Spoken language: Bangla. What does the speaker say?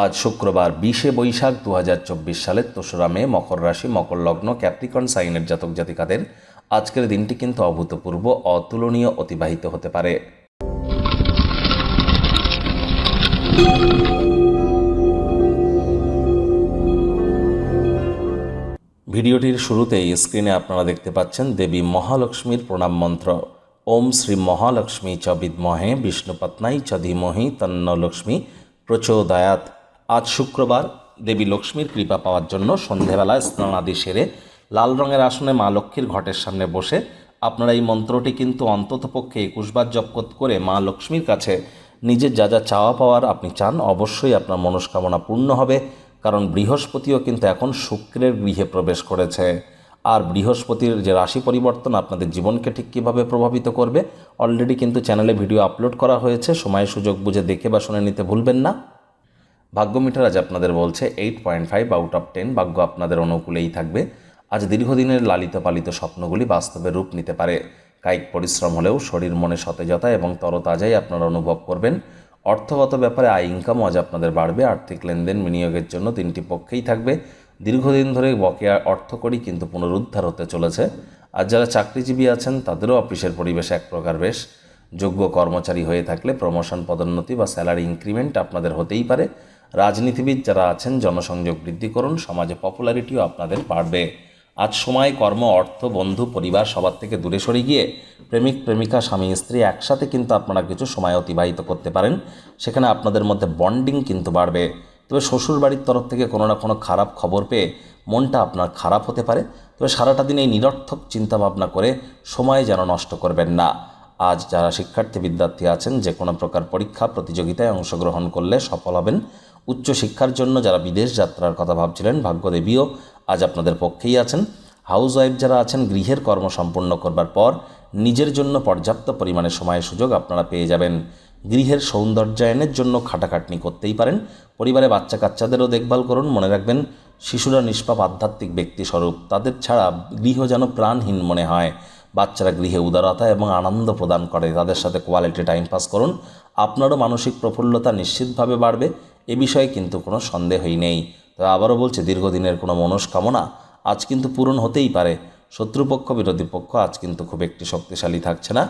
আজ শুক্রবার 20শে বৈশাখ 2024 সালের 3রা মে, মকর রাশি, মকর লগ্ন, ক্যাপ্রিকর্ন সাইনের জাতক জাতিকাদের আজকের দিনটি কিন্তু অভূতপূর্ব, অতুলনীয় অতিবাহিত হতে পারে। ভিডিওটির শুরুতেই স্ক্রিনে আপনারা দেখতে পাচ্ছেন দেবী মহালক্ষ্মীর প্রণাম মন্ত্র। ওম শ্রী মহালক্ষ্মী চ বিদ্মহে বিষ্ণুপত্নাই চ ধীমহি তন্ন লক্ষ্মী প্রচোদয়াৎ। আজ শুক্রবার দেবী লক্ষ্মীর কৃপা পাওয়ার জন্য সন্ধেবেলায় স্নানাদি সেরে লাল রঙের আসনে মা লক্ষ্মীর ঘটের সামনে বসে আপনারা এই মন্ত্রটি কিন্তু অন্ততপক্ষে 21 বার জপ করে মা লক্ষ্মীর কাছে নিজের যা যা চাওয়া পাওয়ার আপনি চান, অবশ্যই আপনার মনস্কামনা পূর্ণ হবে। কারণ বৃহস্পতিও কিন্তু এখন শুক্রের গৃহে প্রবেশ করেছে। আর বৃহস্পতির যে রাশি পরিবর্তন আপনাদের জীবনকে ঠিক কীভাবে প্রভাবিত করবে, অলরেডি কিন্তু চ্যানেলে ভিডিও আপলোড করা হয়েছে, সময় সুযোগ বুঝে দেখে বা শুনে নিতে ভুলবেন না। ভাগ্য মিটার আজ আপনাদের বলছে 8.5 আউট অফ 10, ভাগ্য আপনাদের অনুকূলেই থাকবে। আজ দীর্ঘদিনের লালিত পালিত স্বপ্নগুলি বাস্তবে রূপ নিতে পারে। কায়িক পরিশ্রম হলেও শরীর মনে সতেজতা এবং তরতাজাই আপনারা অনুভব করবেন। অর্থগত ব্যাপারে আয় ইনকাম আজ আপনাদের বাড়বে। আর্থিক লেনদেন বিনিয়োগের জন্য তিনটি পক্ষেই থাকবে। দীর্ঘদিন ধরে বকেয়া অর্থকরী কিন্তু পুনরুদ্ধার হতে চলেছে। আর যারা চাকরিজীবী আছেন তাদেরও অফিসের পরিবেশ এক প্রকার বেশ। যোগ্য কর্মচারী হয়ে থাকলে প্রমোশন, পদোন্নতি বা স্যালারি ইনক্রিমেন্ট আপনাদের হতেই পারে। রাজনীতিবিদ যারা আছেন জনসংযোগ বৃদ্ধি করুন, সমাজে পপুলারিটিও আপনাদের বাড়বে। আজ সময়, কর্ম, অর্থ, বন্ধু, পরিবার সবার থেকে দূরে সরে গিয়ে প্রেমিক প্রেমিকা, স্বামী স্ত্রী একসাথে কিন্তু আপনারা কিছু সময় অতিবাহিত করতে পারেন। সেখানে আপনাদের মধ্যে বন্ডিং কিন্তু বাড়বে। তবে শ্বশুর বাড়ির তরফ থেকে কোনো না কোনো খারাপ খবর পেয়ে মনটা আপনার খারাপ হতে পারে। তবে সারাটা দিন এই নিরর্থক চিন্তাভাবনা করে সময় যেন নষ্ট করবেন না। আজ যারা শিক্ষার্থী বিদ্যার্থী আছেন যে কোনো প্রকার পরীক্ষা প্রতিযোগিতায় অংশগ্রহণ করলে সফল হবেন। উচ্চশিক্ষার জন্য যারা বিদেশ যাত্রার কথা ভাবছিলেন, ভাগ্যদেবীও আজ আপনাদের পক্ষেই আছেন। হাউস ওয়াইফ যারা আছেন গৃহের কর্ম সম্পূর্ণ করবার পর নিজের জন্য পর্যাপ্ত পরিমাণে সময় সুযোগ আপনারা পেয়ে যাবেন। গৃহের সৌন্দর্যায়নের জন্য খাটাখাটনি করতেই পারেন। পরিবারে বাচ্চা কাচ্চাদেরও দেখভাল করুন। মনে রাখবেন, শিশুরা নিষ্পাপ আধ্যাত্মিক ব্যক্তিস্বরূপ, তাদের ছাড়া গৃহ যেন প্রাণহীন মনে হয়। বাচ্চারা গৃহে উদারতা এবং আনন্দ প্রদান করে, তাদের সাথে কোয়ালিটি টাইম পাস করুন। আপনারও মানসিক প্রফুল্লতা নিশ্চিতভাবে বাড়বে, এ বিষয়ে কিন্তু কোনো সন্দেহই নেই। তবে আবারও বলছে, দীর্ঘদিনের কোনো মনস্কামনা আজ কিন্তু পূরণ হতেই পারে। শত্রুপক্ষ, বিরোধী পক্ষ আজ কিন্তু খুব একটি শক্তিশালী থাকছে না।